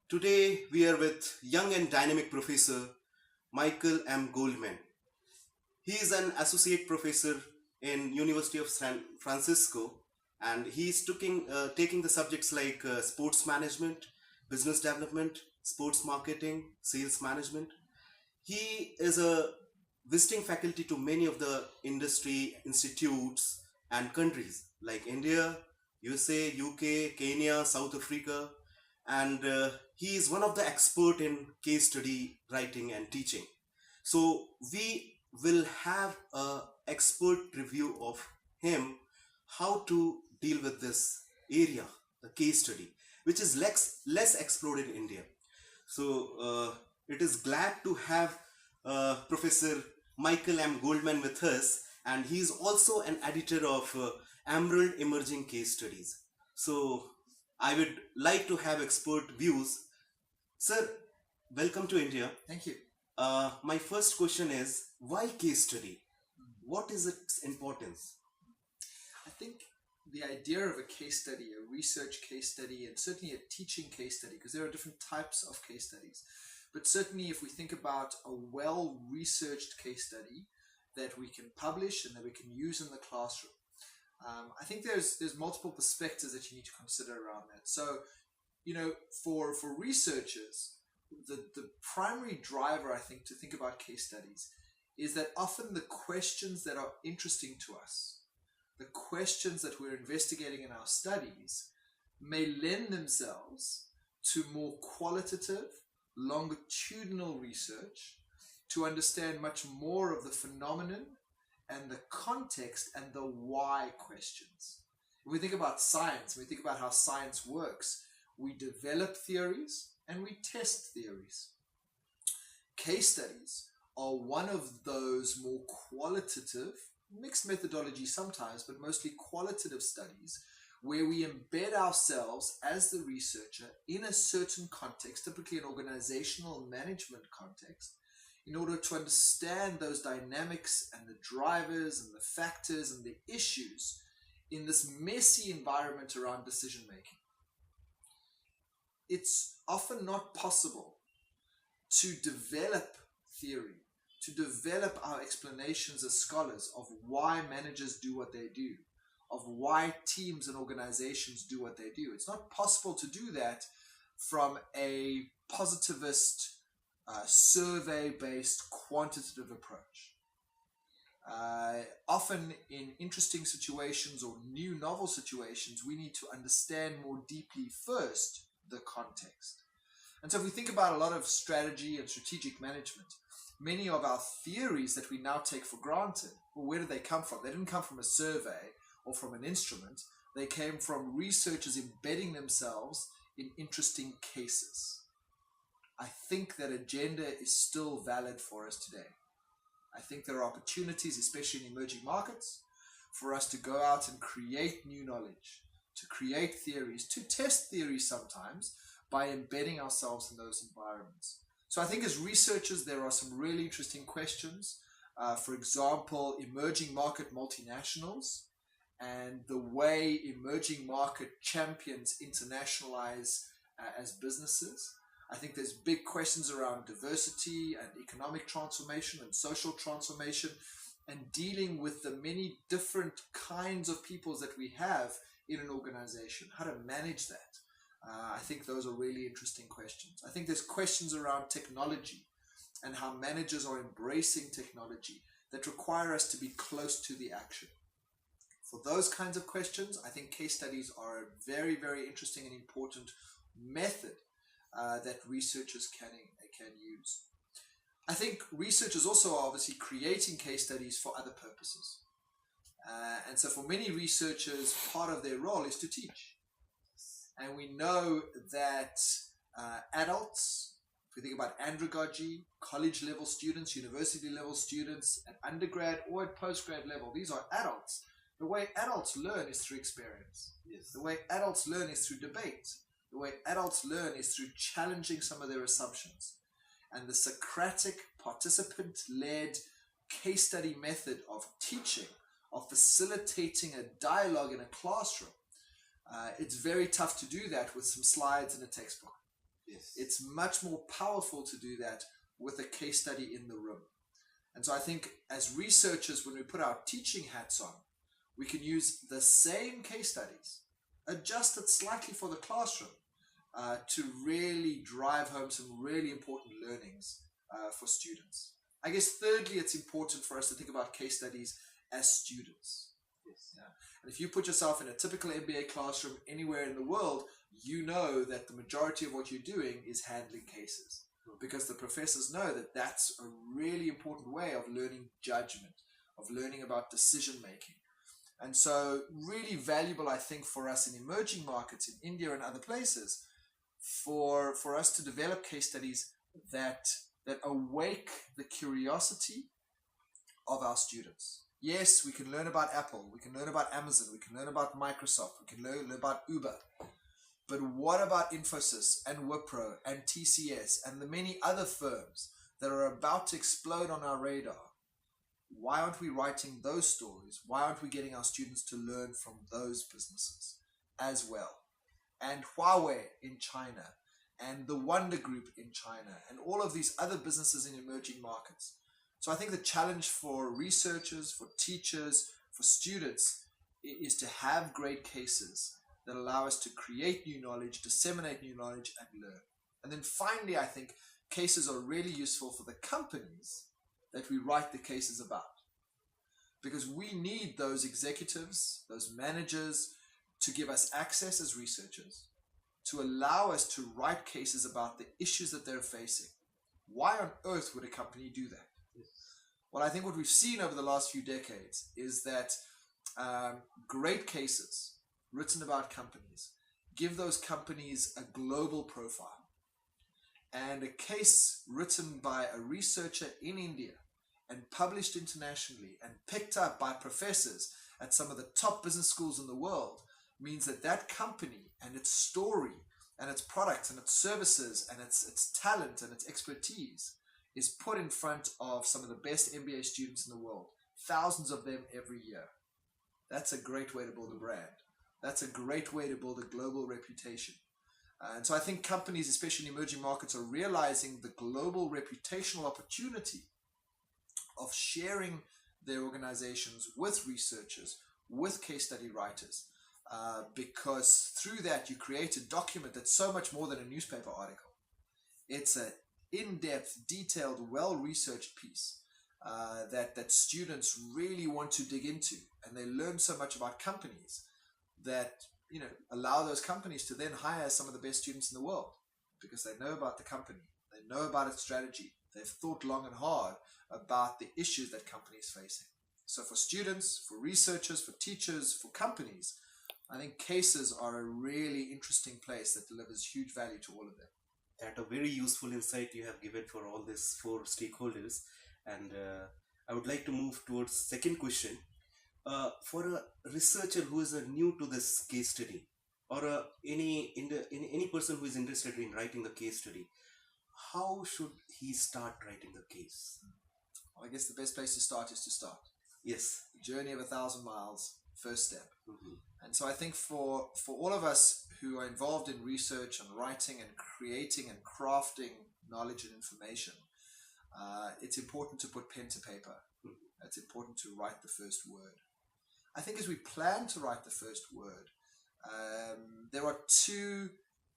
Today we are with young and dynamic professor Michael M Goldman. He is an associate professor in University of San Francisco, and he is taking the subjects like sports management, business development, sports marketing, sales management. He is a visiting faculty to many of the industry institutes and countries like India, USA, UK, Kenya, South Africa, and he is one of the expert in case study writing and teaching. So we will have a expert review of him how to deal with this area, the case study, which is less explored in India. So it is glad to have Professor Michael M. Goldman with us, and he is also an editor of Emerald Emerging Case Studies. So I would like to have expert views. Sir, welcome to India. Thank you. My first question is why case study? What is its importance? I think the idea of a case study, a research case study, and certainly a teaching case study, because there are different types of case studies. But certainly if we think about a well-researched case study that we can publish and that we can use in the classroom, I think there's multiple perspectives that you need to consider around that. So, for researchers, the primary driver, I think, to think about case studies is that often the questions that are interesting to us, the questions that we're investigating in our studies, may lend themselves to more qualitative, longitudinal research to understand much more of the phenomenon and the context and the why questions. When we think about science, when we think about how science works, we develop theories and we test theories. Case studies are one of those more qualitative, mixed methodology sometimes, but mostly qualitative studies where we embed ourselves as the researcher in a certain context, typically an organizational management context, in order to understand those dynamics and the drivers and the factors and the issues in this messy environment around decision making. It's often not possible to develop theory, to develop our explanations as scholars of why managers do what they do, of why teams and organizations do what they do. It's not possible to do that from a positivist, survey-based, quantitative approach. Often in interesting situations or new novel situations, we need to understand more deeply first the context. And so if we think about a lot of strategy and strategic management, many of our theories that we now take for granted, well, where did they come from? They didn't come from a survey or from an instrument. They came from researchers embedding themselves in interesting cases. I think that agenda is still valid for us today. I think there are opportunities, especially in emerging markets, for us to go out and create new knowledge, to create theories, to test theories sometimes by embedding ourselves in those environments. So I think as researchers, there are some really interesting questions. For example, emerging market multinationals and the way emerging market champions internationalize as businesses. I think there's big questions around diversity and economic transformation and social transformation and dealing with the many different kinds of peoples that we have in an organization, how to manage that. I think those are really interesting questions. I think there's questions around technology and how managers are embracing technology that require us to be close to the action. For those kinds of questions, I think case studies are a very, very interesting and important method that researchers can use. I think researchers also are obviously creating case studies for other purposes. And so for many researchers, part of their role is to teach. And we know that adults, if we think about andragogy, college level students, university level students, at undergrad or at postgrad level, these are adults. The way adults learn is through experience. Yes. The way adults learn is through debate. The way adults learn is through challenging some of their assumptions. And the Socratic participant-led case study method of teaching, of facilitating a dialogue in a classroom, it's very tough to do that with some slides in a textbook. Yes. It's much more powerful to do that with a case study in the room. And so I think as researchers, when we put our teaching hats on, we can use the same case studies, adjusted slightly for the classroom, to really drive home some really important learnings for students. I guess thirdly, it's important for us to think about case studies as students. Yes. Yeah. And if you put yourself in a typical MBA classroom anywhere in the world, you know that the majority of what you're doing is handling cases, because the professors know that that's a really important way of learning judgment, of learning about decision making. And so really valuable, I think, for us in emerging markets in India and other places, for us to develop case studies that awake the curiosity of our students. Yes, we can learn about Apple, we can learn about Amazon, we can learn about Microsoft, we can learn about Uber. But what about Infosys and Wipro and TCS and the many other firms that are about to explode on our radar? Why aren't we writing those stories? Why aren't we getting our students to learn from those businesses as well? And Huawei in China, and the Wonder Group in China, and all of these other businesses in emerging markets. So I think the challenge for researchers, for teachers, for students is to have great cases that allow us to create new knowledge, disseminate new knowledge, and learn. And then finally, I think cases are really useful for the companies that we write the cases about. Because we need those executives, those managers, to give us access as researchers, to allow us to write cases about the issues that they're facing. Why on earth would a company do that? Well, I think what we've seen over the last few decades is that great cases written about companies give those companies a global profile. And a case written by a researcher in India and published internationally and picked up by professors at some of the top business schools in the world means that that company and its story and its products and its services and its talent and its expertise is put in front of some of the best MBA students in the world, thousands of them every year. That's a great way to build a brand. That's a great way to build a global reputation. And so I think companies, especially in emerging markets, are realizing the global reputational opportunity of sharing their organizations with researchers, with case study writers, because through that you create a document that's so much more than a newspaper article. It's an in-depth, detailed, well-researched piece that students really want to dig into, and they learn so much about companies that allow those companies to then hire some of the best students in the world, because they know about the company, they know about its strategy, they've thought long and hard about the issues that companies facing. So for students, for researchers, for teachers, for companies, I think cases are a really interesting place that delivers huge value to all of them. That a very useful insight you have given for all these four stakeholders. And I would like to move towards second question. For a researcher who is new to this case study, or any person who is interested in writing the case study, how should he start writing the case? Well, I guess the best place to start is to start. Yes. The journey of 1,000 miles, first step. Mm-hmm. And so I think for all of us who are involved in research and writing and creating and crafting knowledge and information, it's important to put pen to paper. Mm-hmm. It's important to write the first word. I think as we plan to write the first word, there are two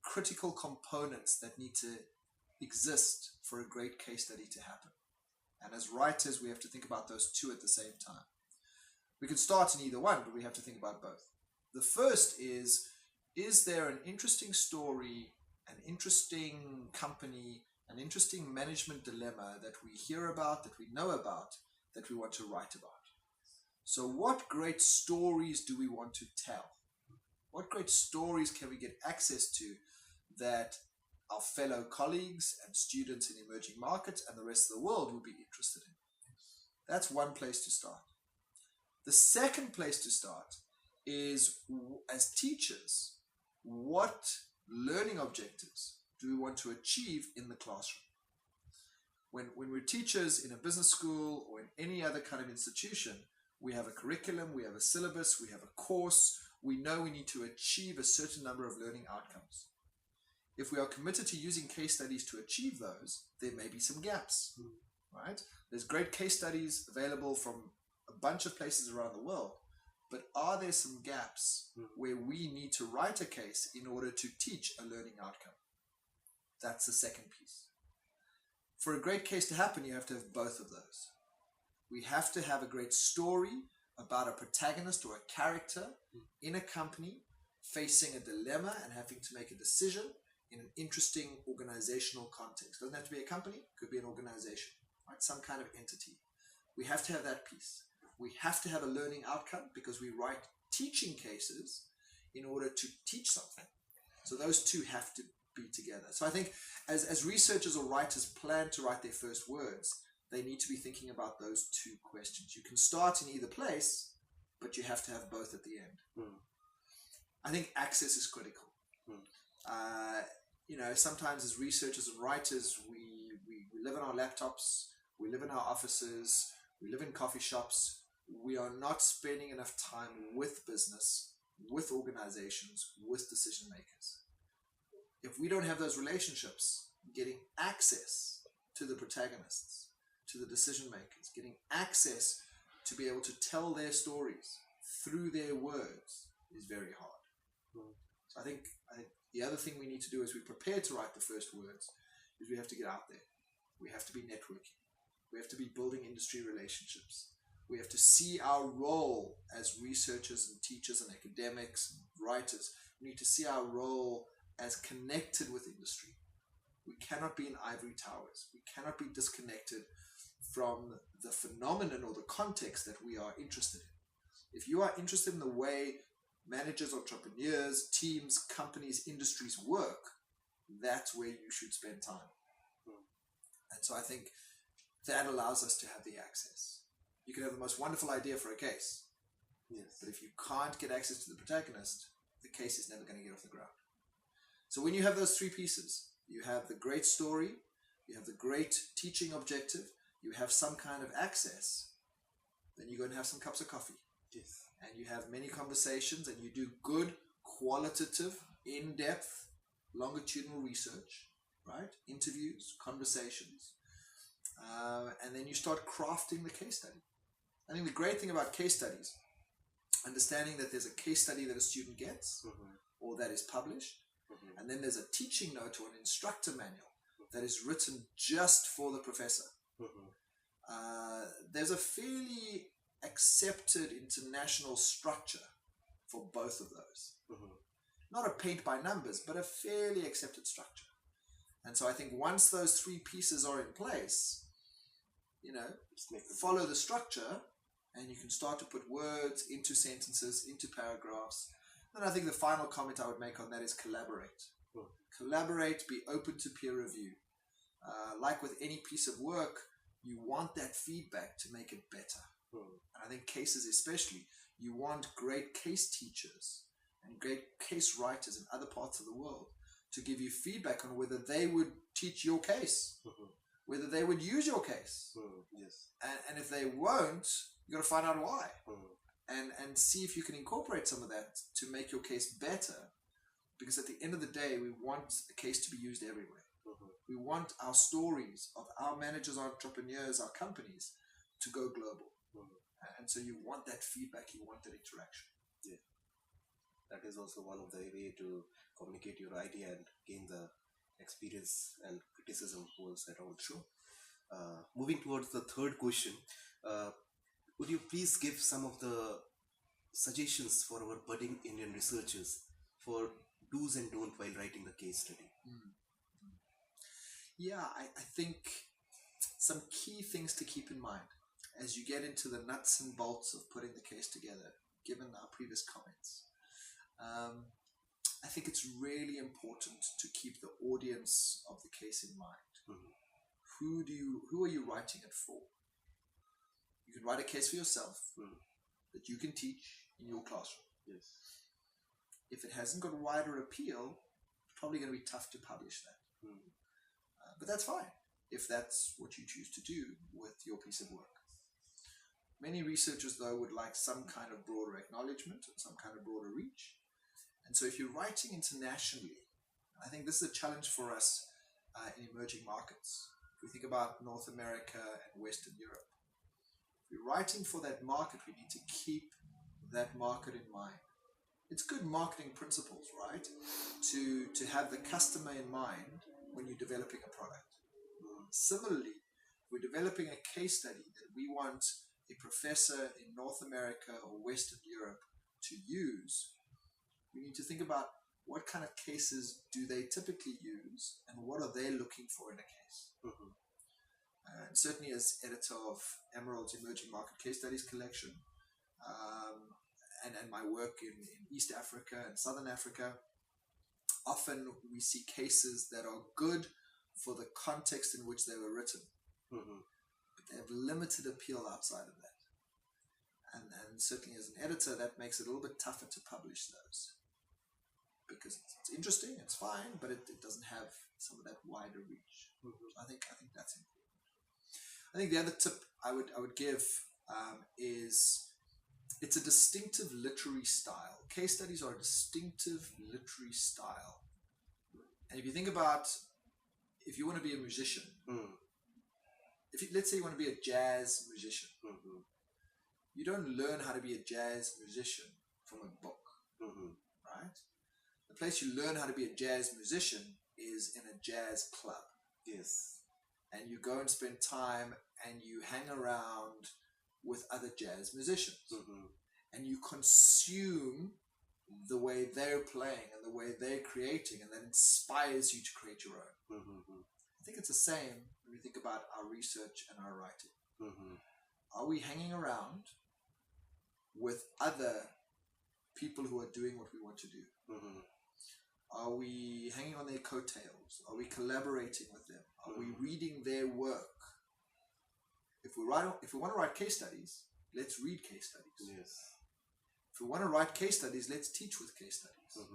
critical components that need to exist for a great case study to happen. And as writers, we have to think about those two at the same time. We can start in either one, but we have to think about both. The first is there an interesting story, an interesting company, an interesting management dilemma that we hear about, that we know about, that we want to write about? So what great stories do we want to tell? What great stories can we get access to that our fellow colleagues and students in emerging markets and the rest of the world will be interested in? That's one place to start. The second place to start is, as teachers, what learning objectives do we want to achieve in the classroom? When we're teachers in a business school or in any other kind of institution, we have a curriculum, we have a syllabus, we have a course, we know we need to achieve a certain number of learning outcomes. if we are committed to using case studies to achieve those, there may be some gaps, right? There's great case studies available from a bunch of places around the world, but are there some gaps where we need to write a case in order to teach a learning outcome? That's the second piece. For a great case to happen, you have to have both of those. We have to have a great story about a protagonist or a character in a company facing a dilemma and having to make a decision in an interesting organizational context. Doesn't have to be a company, could be an organization, right? Some kind of entity. We have to have that piece. We have to have a learning outcome because we write teaching cases in order to teach something. So those two have to be together. So I think as researchers or writers plan to write their first words, they need to be thinking about those two questions. You can start in either place, but you have to have both at the end. I think access is critical. Sometimes as researchers and writers, we live in our laptops, we live in our offices, we live in coffee shops. We are not spending enough time with business, with organizations, with decision makers. If we don't have those relationships, getting access to the protagonists, to the decision makers, getting access to be able to tell their stories through their words is very hard. So I think the other thing we need to do as we prepare to write the first words is we have to get out there. We have to be networking. We have to be building industry relationships. We have to see our role as researchers and teachers and academics and writers. We need to see our role as connected with industry. We cannot be in ivory towers. We cannot be disconnected from the phenomenon or the context that we are interested in. If you are interested in the way managers, entrepreneurs, teams, companies, industries work, that's where you should spend time. And so I think that allows us to have the access. You can have the most wonderful idea for a case, but if you can't get access to the protagonist, the case is never going to get off the ground. So when you have those three pieces, you have the great story, you have the great teaching objective, you have some kind of access, then you go and have some cups of coffee. And you have many conversations and you do good, qualitative, in-depth, longitudinal research, right? Interviews, conversations. And then you start crafting the case study. I think the great thing about case studies, understanding that there's a case study that a student gets or that is published, and then there's a teaching note or an instructor manual that is written just for the professor. There's a fairly accepted international structure for both of those. Not a paint by numbers, but a fairly accepted structure. And so I think once those three pieces are in place, follow the structure and you can start to put words into sentences, into paragraphs. And I think the final comment I would make on that is collaborate. Collaborate, be open to peer review. Like with any piece of work, you want that feedback to make it better. And I think cases especially, you want great case teachers and great case writers in other parts of the world to give you feedback on whether they would teach your case, whether they would use your case. And if they won't, you got to find out why. And see if you can incorporate some of that to make your case better. Because at the end of the day, we want a case to be used everywhere. We want our stories of our managers, our entrepreneurs, our companies to go global. And so you want that feedback, you want that interaction. That is also one of the way to communicate your idea and gain the experience and criticism goals around. Moving towards the third question, would you please give some of the suggestions for our budding Indian researchers for do's and don'ts while writing the case study? I think some key things to keep in mind as you get into the nuts and bolts of putting the case together, given our previous comments. I think it's really important to keep the audience of the case in mind. Who are you writing it for? You can write a case for yourself that you can teach in your classroom. If it hasn't got wider appeal, it's probably going to be tough to publish that. But that's fine if that's what you choose to do with your piece of work. Many researchers, though, would like some kind of broader acknowledgement and some kind of broader reach. And so if you're writing internationally, I think this is a challenge for us in emerging markets. If we think about North America and Western Europe, if we're writing for that market, we need to keep that market in mind. It's good marketing principles, right? To have the customer in mind when you're developing a product. Similarly, we're developing a case study that we want a professor in North America or Western Europe to use. We need to think about what kind of cases do they typically use and what are they looking for in a case. And certainly as editor of Emerald's Emerging Market Case Studies collection, and my work in East Africa and Southern Africa, often we see cases that are good for the context in which they were written, but they have limited appeal outside of that. And certainly as an editor, that makes it a little bit tougher to publish those, because it's interesting, it's fine, but it doesn't have some of that wider reach. I think that's important. I think the other tip I would give is it's a distinctive literary style. Case studies are a distinctive literary style. And if you think about, if you want to be a musician, let's say you want to be a jazz musician, you don't learn how to be a jazz musician from a book, right? The place you learn how to be a jazz musician is in a jazz club. Yes. And you go and spend time and you hang around with other jazz musicians. And you consume the way they're playing and the way they're creating, and that inspires you to create your own. I think it's the same when we think about our research and our writing. Are we hanging around with other people who are doing what we want to do? Are we hanging on their coattails? Are we collaborating with them? Are we reading their work? If we want to write case studies, let's read case studies. Yes. If we want to write case studies, let's teach with case studies.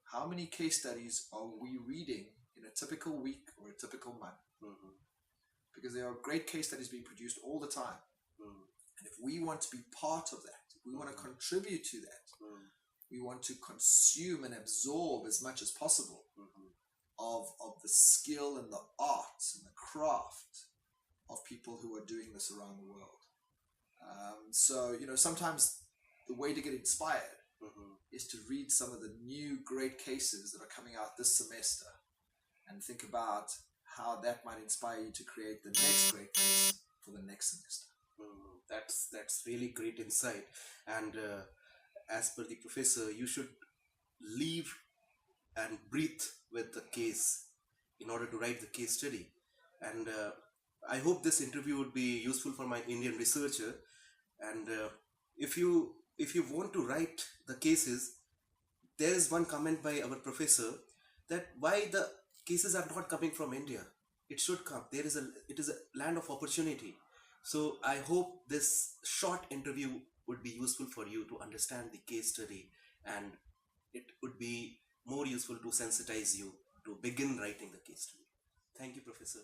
How many case studies are we reading in a typical week or a typical month? Because there are great case studies being produced all the time. And if we want to be part of that, if we want to contribute to that, we want to consume and absorb as much as possible of the skill and the art and the craft of people who are doing this around the world. So, sometimes the way to get inspired is to read some of the new great cases that are coming out this semester and think about how that might inspire you to create the next great case for the next semester. That's really great insight. And as per the professor, you should live and breathe with the case in order to write the case study. And I hope this interview would be useful for my Indian researcher. And if you want to write the cases, there is one comment by our professor that why the cases are not coming from India. It should come. It is a land of opportunity. So I hope this short interview would be useful for you to understand the case study, and it would be more useful to sensitize you to begin writing the case study. Thank you, Professor.